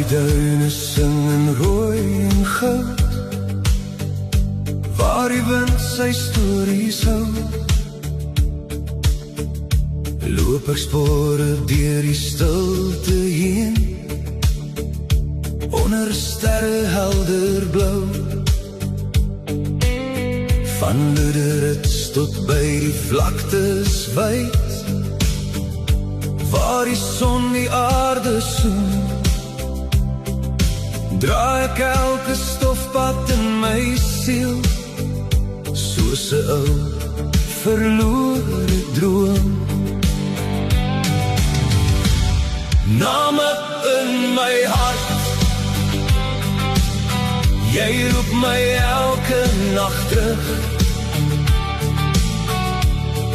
duine sing in rooi en goud, waar die wind sy stories hou. Loop ek spore deur die stilte heen, onder sterre helder blauw. Van Luderitz tot by die vlaktes wyd, waar die son die aarde soen, draai ek elke stofpad in my siel, soos 'n ou verlore droom. Name in my hart, jy roep my elke nacht terug.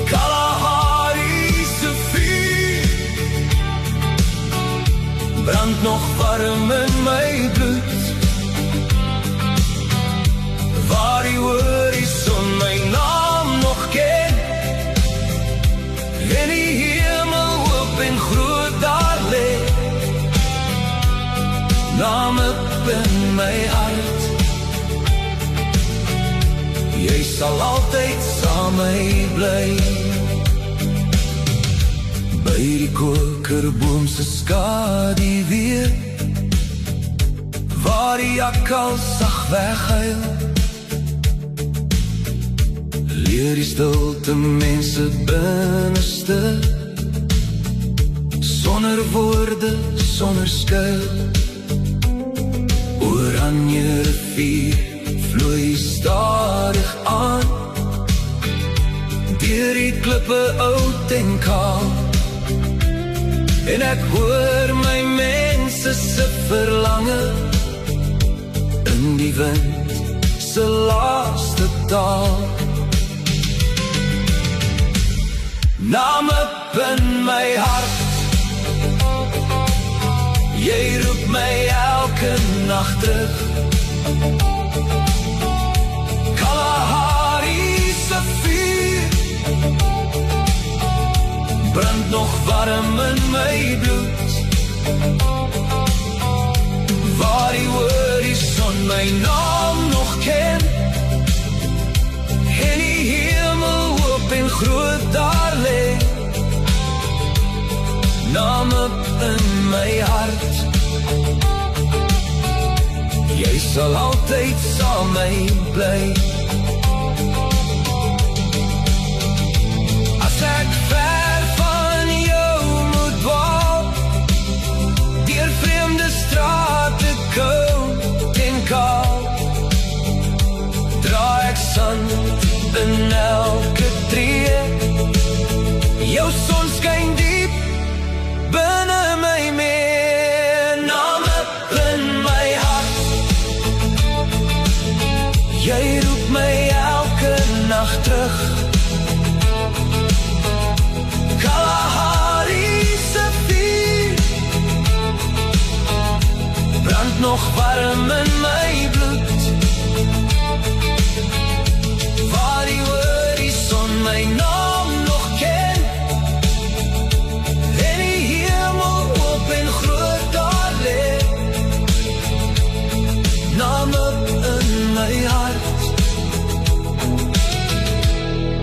Kalahari se vuur brand nog warm in my bloed, waar die horizon my naam nog ken, en die hemel oop en groot daar lê. Naam op in my hart, jy sal altyd saam my bly. By die kokerboom se skadu weer, waar die jakkals sag weghuil, leer die stilte mense binneste, sonder woorde, sonder skuil. Oranje rivier vloei stadig aan, deur die klippe oud en kaal, en ek hoor my mense se verlange in die wind se laaste taal. Naam op in my hart, jy roep my elke nacht terug. Kalahari se vuur brand nog warm in my bloed, waar die horizon my naam nog ken, en die hemel oop en groot daar lê. Naam op in my hart, jy sal altyd saam my bly. As ek ver van jou moet dwaal, deur vreemde strate koud en kaal, draai ek sand in elke tree, jou son skyn diep binne my meer. Naam op in my hart, jy roep my elke nacht terug. Kalahari se vuur brand nog warm in my bloed, waar die horizon my naam nog ken, en die hemel oop en groot daar lê. Naam op in my hart,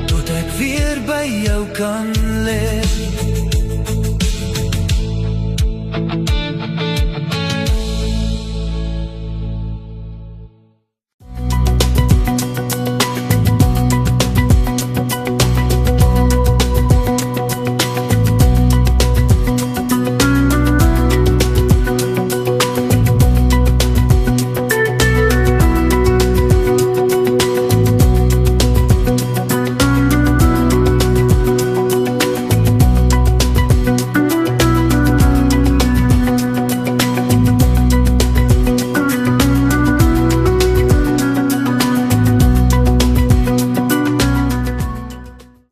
tot ek weer by jou kan leef.